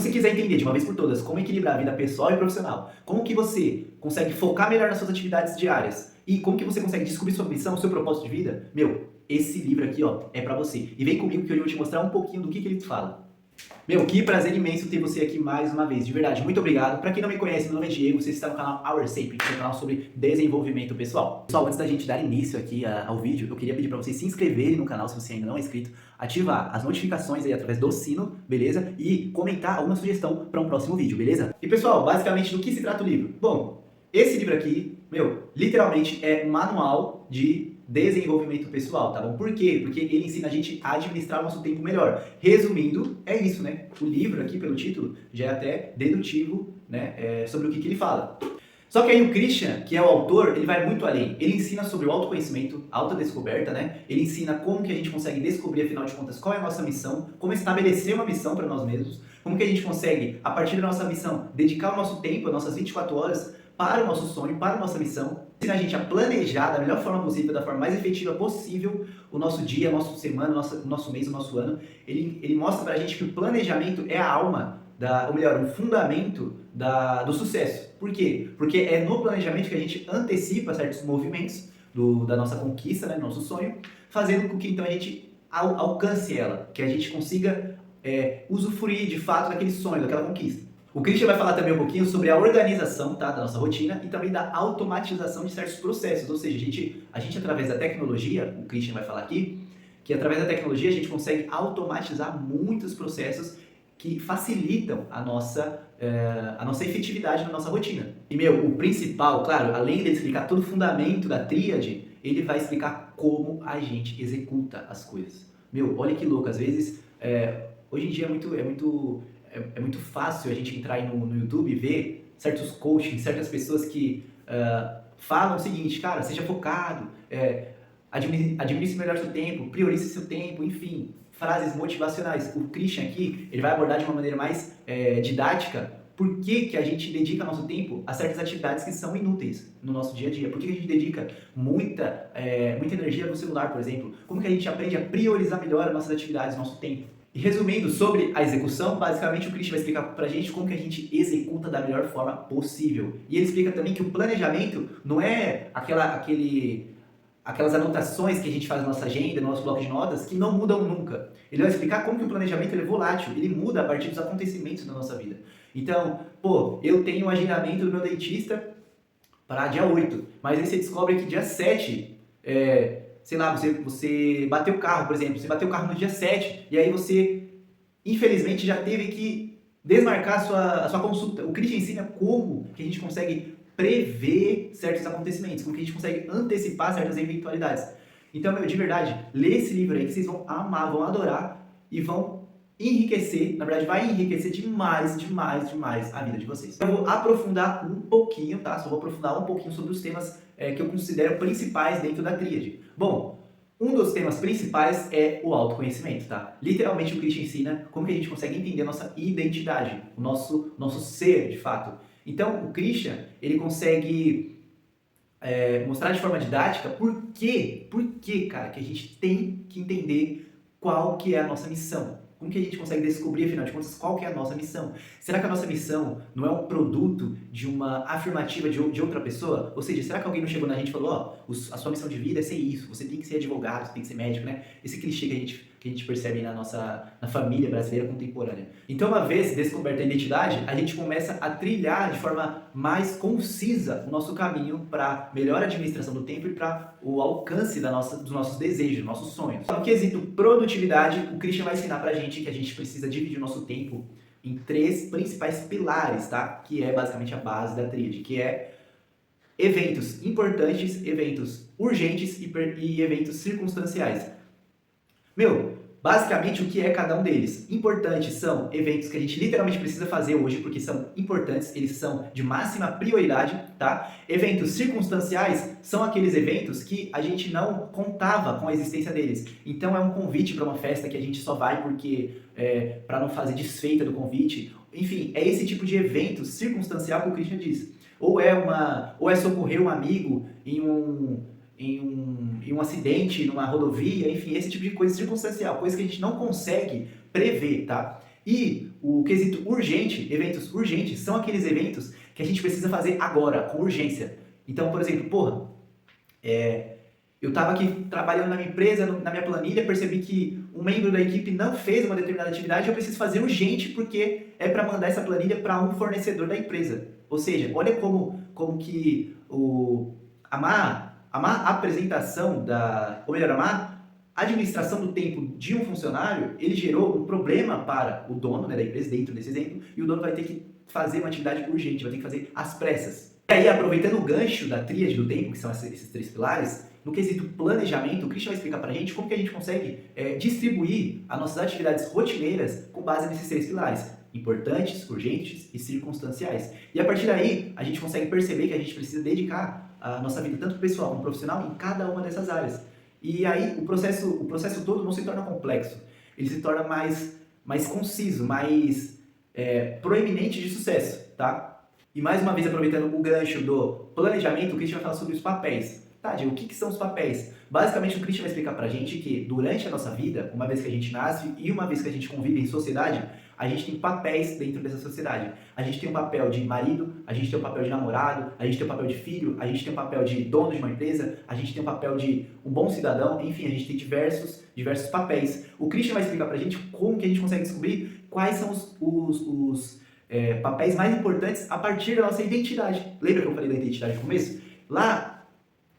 você quiser entender de uma vez por todas como equilibrar a vida pessoal e profissional, como que você consegue focar melhor nas suas atividades diárias e como que você consegue descobrir sua missão, seu propósito de vida, meu, esse livro aqui, ó, é pra você. E vem comigo que hoje eu vou te mostrar um pouquinho do que ele fala. Meu, que prazer imenso ter você aqui mais uma vez, de verdade, muito obrigado. Para quem não me conhece, meu nome é Diego, você está no canal Our Sapient, que é um canal sobre desenvolvimento pessoal. Pessoal, antes da gente dar início aqui ao vídeo, eu queria pedir para vocês se inscreverem no canal se você ainda não é inscrito, ativar as notificações aí através do sino, beleza? E comentar alguma sugestão para um próximo vídeo, beleza? E pessoal, basicamente do que se trata o livro? Bom, esse livro aqui, meu, literalmente é manual de desenvolvimento pessoal, tá bom? Por quê? Porque ele ensina a gente a administrar o nosso tempo melhor. Resumindo, é isso, né? O livro aqui, pelo título, já é até dedutivo, né? Sobre o que ele fala. Só que aí o Christian, que é o autor, ele vai muito além. Ele ensina sobre o autoconhecimento, autodescoberta, né? Ele ensina como que a gente consegue descobrir, afinal de contas, qual é a nossa missão, como estabelecer uma missão para nós mesmos, como que a gente consegue, a partir da nossa missão, dedicar o nosso tempo, as nossas 24 horas, para o nosso sonho, para a nossa missão, ensina a gente a planejar da melhor forma possível, da forma mais efetiva possível, o nosso dia, a nossa semana, o nosso mês, o nosso ano. Ele mostra pra gente que o planejamento é a alma, ou melhor, o fundamento do sucesso. Por quê? Porque é no planejamento que a gente antecipa certos movimentos da nossa conquista, né, do nosso sonho, fazendo com que então a gente alcance ela, que a gente consiga usufruir de fato daquele sonho, daquela conquista. O Christian vai falar também um pouquinho sobre a organização, tá, da nossa rotina e também da automatização de certos processos, ou seja, a gente através da tecnologia, o Christian vai falar aqui, que através da tecnologia a gente consegue automatizar muitos processos que facilitam a nossa efetividade na nossa rotina. E, meu, o principal, claro, além de explicar todo o fundamento da tríade, ele vai explicar como a gente executa as coisas. Meu, olha que louco, às vezes, hoje em dia é muito fácil a gente entrar aí no YouTube e ver certos coachings, certas pessoas que falam o seguinte, cara, seja focado, administre melhor seu tempo, priorize seu tempo, enfim, frases motivacionais. O Christian aqui, ele vai abordar de uma maneira mais didática por que a gente dedica nosso tempo a certas atividades que são inúteis no nosso dia a dia. Por que a gente dedica muita energia no celular, por exemplo? Como que a gente aprende a priorizar melhor as nossas atividades, nosso tempo? E resumindo sobre a execução, basicamente o Christian vai explicar pra gente como que a gente executa da melhor forma possível. E ele explica também que o planejamento não é aquelas anotações que a gente faz na nossa agenda, no nosso bloco de notas, que não mudam nunca. Ele vai explicar como que o planejamento ele é volátil, ele muda a partir dos acontecimentos da nossa vida. Então, pô, eu tenho um agendamento do meu dentista para dia 8, mas aí você descobre que dia 7, sei lá, você bateu o carro, por exemplo, você bateu o carro no dia 7, e aí você, infelizmente, já teve que desmarcar a sua consulta. O Christian ensina como que a gente consegue prever certos acontecimentos, como que a gente consegue antecipar certas eventualidades. Então, meu, de verdade, lê esse livro aí que vocês vão amar, vão adorar e vão enriquecer, na verdade vai enriquecer demais a vida de vocês. Eu vou aprofundar um pouquinho, tá? Só vou aprofundar um pouquinho sobre os temas que eu considero principais dentro da tríade. Bom, um dos temas principais é o autoconhecimento, tá? Literalmente o Christian ensina como que a gente consegue entender a nossa identidade, o nosso ser, de fato. Então, o Christian, ele consegue mostrar de forma didática por que, cara, que a gente tem que entender qual que é a nossa missão. Como que a gente consegue descobrir, afinal de contas, qual que é a nossa missão? Será que a nossa missão não é um produto de uma afirmativa de outra pessoa? Ou seja, será que alguém não chegou na gente e falou, ó, a sua missão de vida é ser isso, você tem que ser advogado, você tem que ser médico, né? Esse clichê que a gente percebe na família brasileira contemporânea. Então, uma vez descoberta a identidade, a gente começa a trilhar de forma mais concisa o nosso caminho para melhor administração do tempo e para o alcance dos nossos desejos, dos nossos sonhos. No quesito produtividade, o Christian vai ensinar pra gente que a gente precisa dividir o nosso tempo em 3 principais pilares, tá? Que é basicamente a base da tríade, que é eventos importantes, eventos urgentes e eventos circunstanciais. Meu, basicamente o que é cada um deles? Importantes são eventos que a gente literalmente precisa fazer hoje, porque são importantes, eles são de máxima prioridade, tá? Eventos circunstanciais são aqueles eventos que a gente não contava com a existência deles. Então é um convite para uma festa que a gente só vai porque para não fazer desfeita do convite. Enfim, é esse tipo de evento circunstancial que o Christian diz. Ou é socorrer um amigo em um acidente, numa rodovia, enfim, esse tipo de coisa circunstancial, coisa que a gente não consegue prever, tá? E o quesito urgente, eventos urgentes, são aqueles eventos que a gente precisa fazer agora, com urgência. Então, por exemplo, eu estava aqui trabalhando na minha empresa, na minha planilha, percebi que um membro da equipe não fez uma determinada atividade, eu preciso fazer urgente porque é para mandar essa planilha para um fornecedor da empresa. Ou seja, olha como que a má apresentação a má administração do tempo de um funcionário, ele gerou um problema para o dono, né, da empresa, dentro desse exemplo, e o dono vai ter que fazer uma atividade urgente, vai ter que fazer às pressas. E aí, aproveitando o gancho da tríade do tempo, que são esses 3 pilares, no quesito planejamento, o Christian vai explicar pra gente como que a gente consegue distribuir as nossas atividades rotineiras com base nesses 3 pilares: importantes, urgentes e circunstanciais. E a partir daí, a gente consegue perceber que a gente precisa dedicar a nossa vida, tanto pessoal como profissional, em cada uma dessas áreas. E aí, o processo todo não se torna complexo, ele se torna mais conciso, mais proeminente de sucesso, tá? E mais uma vez, aproveitando o gancho do planejamento, o Christian vai falar sobre os papéis. Tá, Diego, o que são os papéis? Basicamente, o Christian vai explicar pra gente que durante a nossa vida, uma vez que a gente nasce e uma vez que a gente convive em sociedade, a gente tem papéis dentro dessa sociedade. A gente tem um papel de marido, a gente tem um papel de namorado, a gente tem um papel de filho, a gente tem um papel de dono de uma empresa, a gente tem um papel de um bom cidadão, enfim, a gente tem diversos papéis. O Christian vai explicar pra gente como que a gente consegue descobrir quais são os papéis mais importantes a partir da nossa identidade. Lembra que eu falei da identidade no começo? Lá,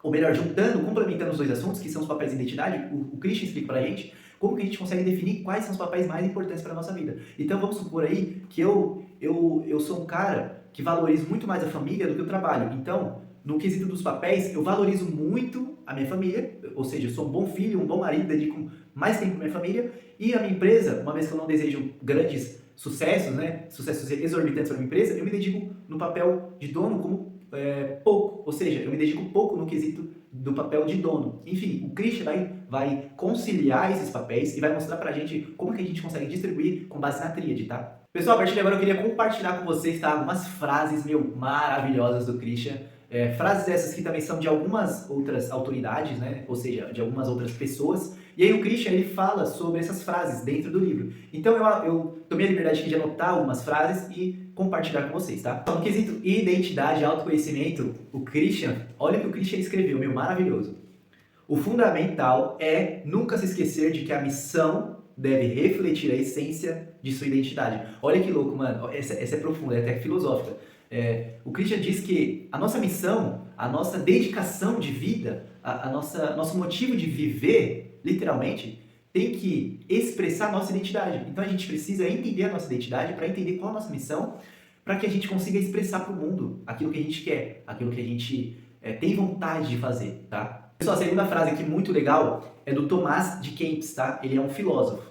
ou melhor, complementando os 2 assuntos, que são os papéis de identidade, o Christian explica pra gente como que a gente consegue definir quais são os papéis mais importantes para a nossa vida. Então vamos supor aí que eu sou um cara que valorizo muito mais a família do que o trabalho. Então, no quesito dos papéis, eu valorizo muito a minha família, ou seja, eu sou um bom filho, um bom marido, dedico mais tempo para minha família, e a minha empresa, uma vez que eu não desejo grandes sucessos, né, sucessos exorbitantes para a minha empresa, eu me dedico no papel de dono como pouco, ou seja, eu me dedico pouco no quesito do papel de dono. Enfim, o Christian vai conciliar esses papéis e vai mostrar pra gente como que a gente consegue distribuir com base na tríade, tá? Pessoal, a partir de agora eu queria compartilhar com vocês, tá, algumas frases, maravilhosas do Christian. Frases essas que também são de algumas outras autoridades, né? Ou seja, de algumas outras pessoas. E aí o Christian, ele fala sobre essas frases dentro do livro. Então eu tomei a liberdade aqui de anotar algumas frases e compartilhar com vocês, tá? Então, no quesito identidade e autoconhecimento, o Christian, olha o que o Christian escreveu, maravilhoso. O fundamental é nunca se esquecer de que a missão deve refletir a essência de sua identidade. Olha que louco, mano. Essa é profunda, é até filosófica. O Christian diz que a nossa missão, a nossa dedicação de vida, nosso motivo de viver, literalmente, tem que expressar a nossa identidade. Então a gente precisa entender a nossa identidade para entender qual a nossa missão, para que a gente consiga expressar para o mundo aquilo que a gente quer, aquilo que a gente tem vontade de fazer, tá? Pessoal, a segunda frase aqui muito legal é do Tomás de Kempis, tá? Ele é um filósofo.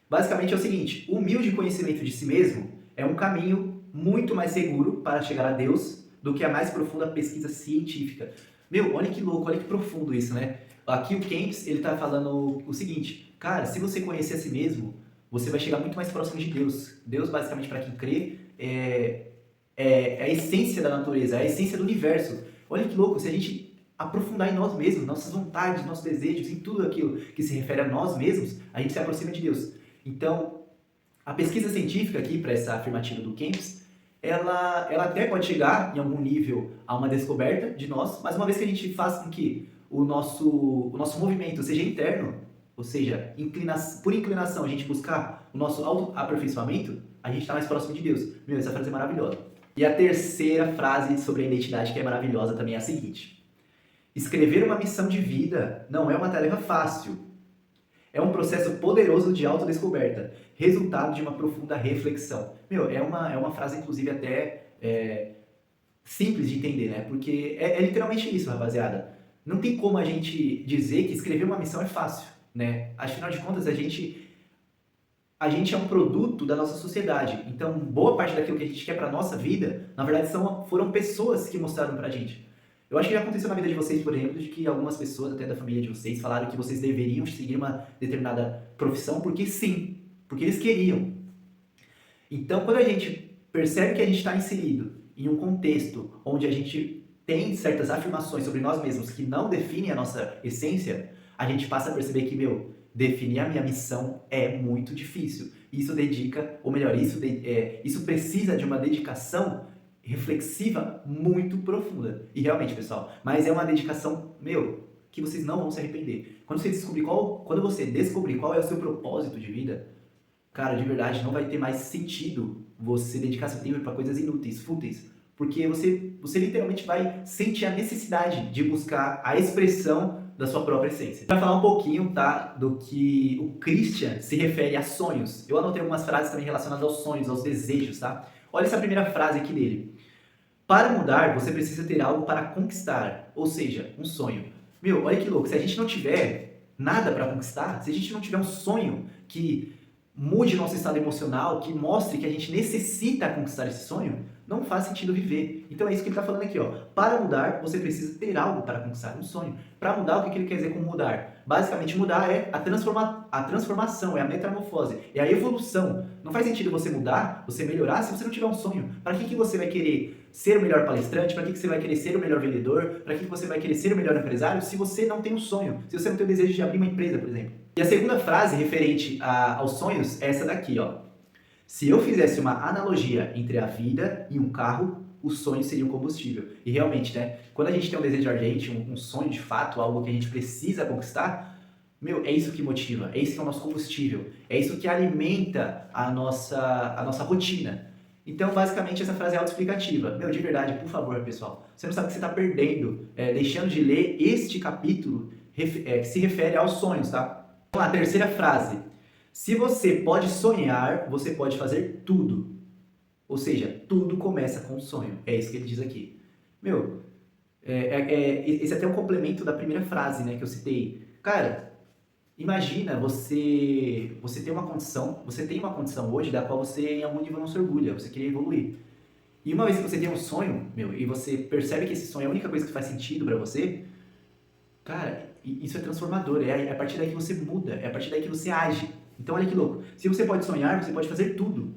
Basicamente é o seguinte: o humilde conhecimento de si mesmo é um caminho muito mais seguro para chegar a Deus do que a mais profunda pesquisa científica. Olha que louco, olha que profundo isso, né? Aqui o Kempis, ele tá falando o seguinte: cara, se você conhecer a si mesmo, você vai chegar muito mais próximo de Deus. Deus, basicamente, para quem crê, é a essência da natureza, é a essência do universo. Olha que louco, se a gente aprofundar em nós mesmos, nossas vontades, nossos desejos, em tudo aquilo que se refere a nós mesmos, a gente se aproxima de Deus. Então, a pesquisa científica aqui, para essa afirmativa do Kempis, ela até pode chegar, em algum nível, a uma descoberta de nós, mas uma vez que a gente faça com que o nosso movimento seja interno, ou seja, por inclinação a gente buscar o nosso autoaperfeiçoamento, a gente está mais próximo de Deus. Essa frase é maravilhosa. E a terceira frase sobre a identidade que é maravilhosa também é a seguinte: escrever uma missão de vida não é uma tarefa fácil. É um processo poderoso de autodescoberta, resultado de uma profunda reflexão. É uma frase, inclusive, até simples de entender, né? Porque é literalmente isso, rapaziada. Não tem como a gente dizer que escrever uma missão é fácil, né? Afinal de contas, a gente é um produto da nossa sociedade. Então, boa parte daquilo que a gente quer para nossa vida, na verdade, foram pessoas que mostraram pra gente. Eu acho que já aconteceu na vida de vocês, por exemplo, de que algumas pessoas, até da família de vocês, falaram que vocês deveriam seguir uma determinada profissão porque sim, porque eles queriam. Então, quando a gente percebe que a gente está inserido em um contexto onde a gente tem certas afirmações sobre nós mesmos que não definem a nossa essência, a gente passa a perceber que, definir a minha missão é muito difícil. Isso dedica, ou melhor, isso precisa de uma dedicação reflexiva muito profunda. E realmente, pessoal, mas é uma dedicação, que vocês não vão se arrepender. Quando você descobrir qual é o seu propósito de vida, cara, de verdade, não vai ter mais sentido você dedicar seu tempo para coisas inúteis, fúteis. Porque você literalmente vai sentir a necessidade de buscar a expressão da sua própria essência. Vai falar um pouquinho, tá, do que o Christian se refere a sonhos. Eu anotei algumas frases também relacionadas aos sonhos, aos desejos, tá? Olha essa primeira frase aqui dele. Para mudar, você precisa ter algo para conquistar, ou seja, um sonho. Olha que louco, se a gente não tiver nada para conquistar, se a gente não tiver um sonho que mude nosso estado emocional, que mostre que a gente necessita conquistar esse sonho, não faz sentido viver. Então é isso que ele está falando aqui, ó. Para mudar, você precisa ter algo para conquistar, um sonho. Para mudar, o que ele quer dizer com mudar? Basicamente, mudar é a transformação, é a metamorfose, é a evolução. Não faz sentido você mudar, você melhorar, se você não tiver um sonho. Para que você vai querer ser o melhor palestrante? Para que você vai querer ser o melhor vendedor? Para que você vai querer ser o melhor empresário se você não tem um sonho? Se você não tem o desejo de abrir uma empresa, por exemplo. E a segunda frase referente aos sonhos é essa daqui, ó. Se eu fizesse uma analogia entre a vida e um carro, o sonho seria um combustível. E realmente, né? Quando a gente tem um desejo ardente, um sonho de fato, algo que a gente precisa conquistar, é isso que motiva, é isso que é o nosso combustível, é isso que alimenta a nossa rotina. Então, basicamente, essa frase é autoexplicativa. De verdade, por favor, pessoal, você não sabe o que você está perdendo, deixando de ler este capítulo que se refere aos sonhos, tá? Vamos lá, terceira frase. Se você pode sonhar, você pode fazer tudo. Ou seja, tudo começa com um sonho. É isso que ele diz aqui. Esse é até um complemento da primeira frase, né, que eu citei. Cara, imagina você tem uma condição hoje da qual você em algum nível não se orgulha, você quer evoluir. E uma vez que você tem um sonho, e você percebe que esse sonho é a única coisa que faz sentido para você, cara, isso é transformador, é a partir daí que você muda, é a partir daí que você age. Então olha que louco, se você pode sonhar, você pode fazer tudo.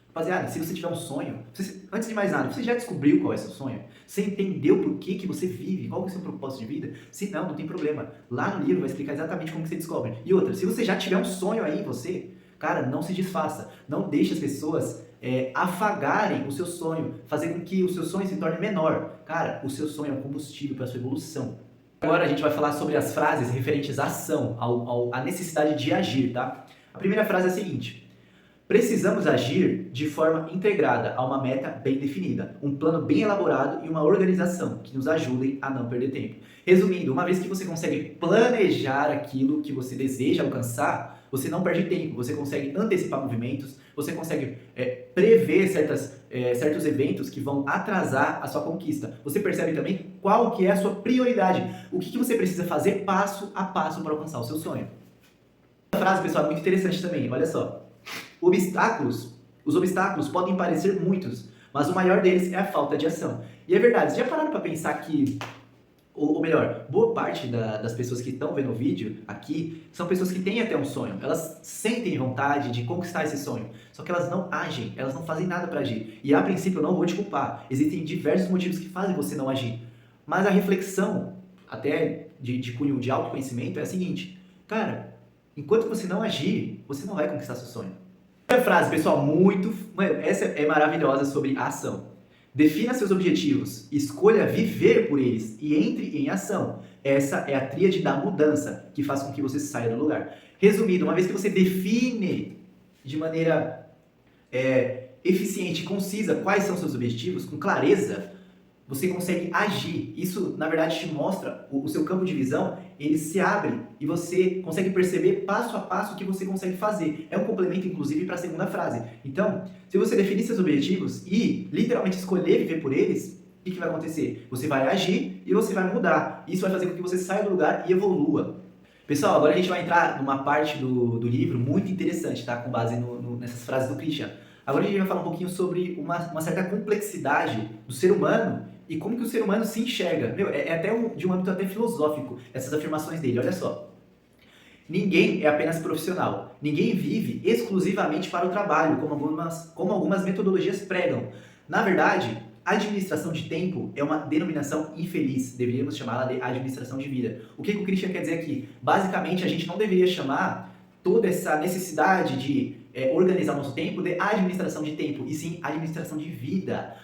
Rapaziada, se você tiver um sonho, antes de mais nada, você já descobriu qual é o seu sonho? Você entendeu por que você vive? Qual é o seu propósito de vida? Se não, não tem problema. Lá no livro vai explicar exatamente como que você descobre. E outra, se você já tiver um sonho aí em você, cara, não se desfaça. Não deixe as pessoas afagarem o seu sonho, fazer com que o seu sonho se torne menor. Cara, o seu sonho é um combustível para a sua evolução. Agora a gente vai falar sobre as frases referentes à ação, à necessidade de agir, tá? A primeira frase é a seguinte: precisamos agir de forma integrada a uma meta bem definida, um plano bem elaborado e uma organização que nos ajudem a não perder tempo. Resumindo, uma vez que você consegue planejar aquilo que você deseja alcançar, você não perde tempo, você consegue antecipar movimentos, você consegue prever certos eventos que vão atrasar a sua conquista. Você percebe também qual que é a sua prioridade, o que você precisa fazer passo a passo para alcançar o seu sonho. Essa frase, pessoal, é muito interessante também, olha só. Os obstáculos podem parecer muitos, mas o maior deles é a falta de ação. E é verdade, vocês já pararam para pensar que, ou melhor, boa parte das pessoas que estão vendo o vídeo aqui são pessoas que têm até um sonho, elas sentem vontade de conquistar esse sonho, só que elas não agem, elas não fazem nada para agir. E a princípio eu não vou te culpar, existem diversos motivos que fazem você não agir, mas a reflexão, até de cunho de autoconhecimento, é a seguinte: cara, enquanto você não agir, você não vai conquistar seu sonho. Outra frase, pessoal, essa é maravilhosa, sobre a ação. Defina seus objetivos, escolha viver por eles e entre em ação. Essa é a tríade da mudança que faz com que você saia do lugar. Resumindo, uma vez que você define de maneira eficiente e concisa quais são seus objetivos, com clareza, você consegue agir. Isso, na verdade, te mostra o seu campo de visão, ele se abre e você consegue perceber passo a passo o que você consegue fazer. É um complemento, inclusive, para a segunda frase. Então, se você definir seus objetivos e literalmente escolher viver por eles, o que vai acontecer? Você vai agir e você vai mudar. Isso vai fazer com que você saia do lugar e evolua. Pessoal, agora a gente vai entrar numa parte do livro muito interessante, tá? Com base nessas frases do Christian. Agora a gente vai falar um pouquinho sobre uma certa complexidade do ser humano e como que o ser humano se enxerga. É até de um âmbito até filosófico, essas afirmações dele. Olha só. Ninguém é apenas profissional. Ninguém vive exclusivamente para o trabalho, como algumas metodologias pregam. Na verdade, administração de tempo é uma denominação infeliz. Deveríamos chamá-la de administração de vida. O que o Christian quer dizer aqui? Basicamente, a gente não deveria chamar toda essa necessidade de organizar o nosso tempo de administração de tempo, e sim administração de vida.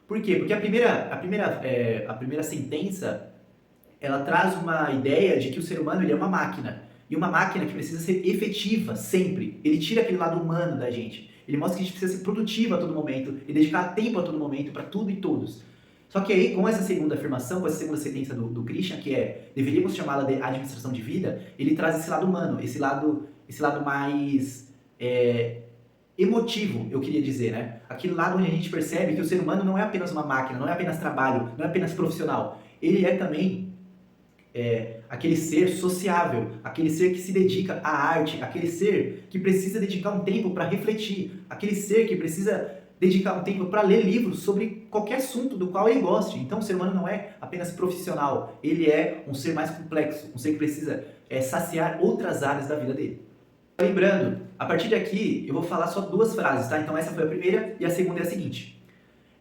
Por quê? Porque a primeira sentença, ela traz uma ideia de que o ser humano ele é uma máquina. E uma máquina que precisa ser efetiva sempre. Ele tira aquele lado humano da gente. Ele mostra que a gente precisa ser produtivo a todo momento e dedicar tempo a todo momento para tudo e todos. Só que aí, com essa segunda afirmação, com essa segunda sentença do Christian, que é deveríamos chamá-la de administração de vida, ele traz esse lado humano, esse lado mais emotivo, eu queria dizer, né? Aquele lado onde a gente percebe que o ser humano não é apenas uma máquina, não é apenas trabalho, não é apenas profissional. Ele é também aquele ser sociável, aquele ser que se dedica à arte, aquele ser que precisa dedicar um tempo para refletir, aquele ser que precisa dedicar um tempo para ler livros sobre qualquer assunto do qual ele goste. Então o ser humano não é apenas profissional, ele é um ser mais complexo, um ser que precisa saciar outras áreas da vida dele. Lembrando, a partir daqui eu vou falar só duas frases, tá? Então essa foi a primeira e a segunda é a seguinte.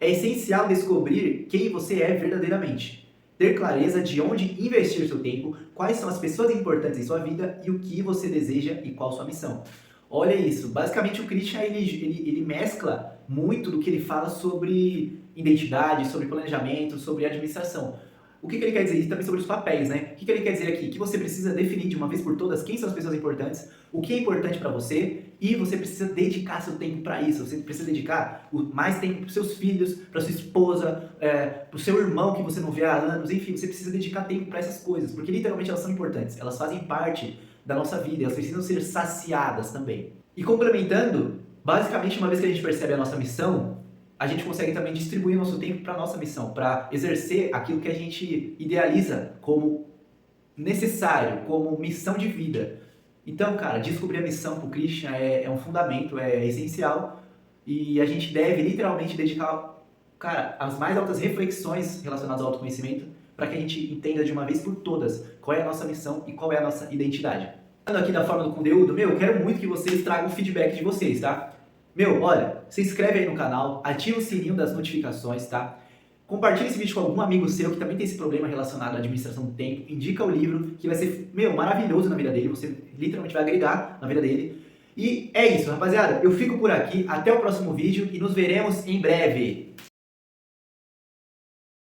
É essencial descobrir quem você é verdadeiramente. Ter clareza de onde investir seu tempo, quais são as pessoas importantes em sua vida e o que você deseja e qual sua missão. Olha isso, basicamente o Christian ele mescla muito do que ele fala sobre identidade, sobre planejamento, sobre administração. O que ele quer dizer? Isso também sobre os papéis, né? O que ele quer dizer aqui? Que você precisa definir de uma vez por todas quem são as pessoas importantes, o que é importante para você e você precisa dedicar seu tempo para isso. Você precisa dedicar mais tempo para os seus filhos, para sua esposa, para o seu irmão que você não vê há anos, enfim, você precisa dedicar tempo para essas coisas, porque literalmente elas são importantes, elas fazem parte da nossa vida, elas precisam ser saciadas também. E complementando, basicamente uma vez que a gente percebe a nossa missão, a gente consegue também distribuir nosso tempo para a nossa missão, para exercer aquilo que a gente idealiza como necessário, como missão de vida. Então, cara, descobrir a missão pro Christian é um fundamento, é essencial, e a gente deve literalmente dedicar, cara, as mais altas reflexões relacionadas ao autoconhecimento para que a gente entenda de uma vez por todas qual é a nossa missão e qual é a nossa identidade. Falando aqui da forma do conteúdo, eu quero muito que vocês tragam o feedback de vocês, tá? Olha, se inscreve aí no canal, ativa o sininho das notificações, tá? Compartilha esse vídeo com algum amigo seu que também tem esse problema relacionado à administração do tempo. Indica o livro, que vai ser, maravilhoso na vida dele. Você literalmente vai agregar na vida dele. E é isso, rapaziada. Eu fico por aqui. Até o próximo vídeo e nos veremos em breve.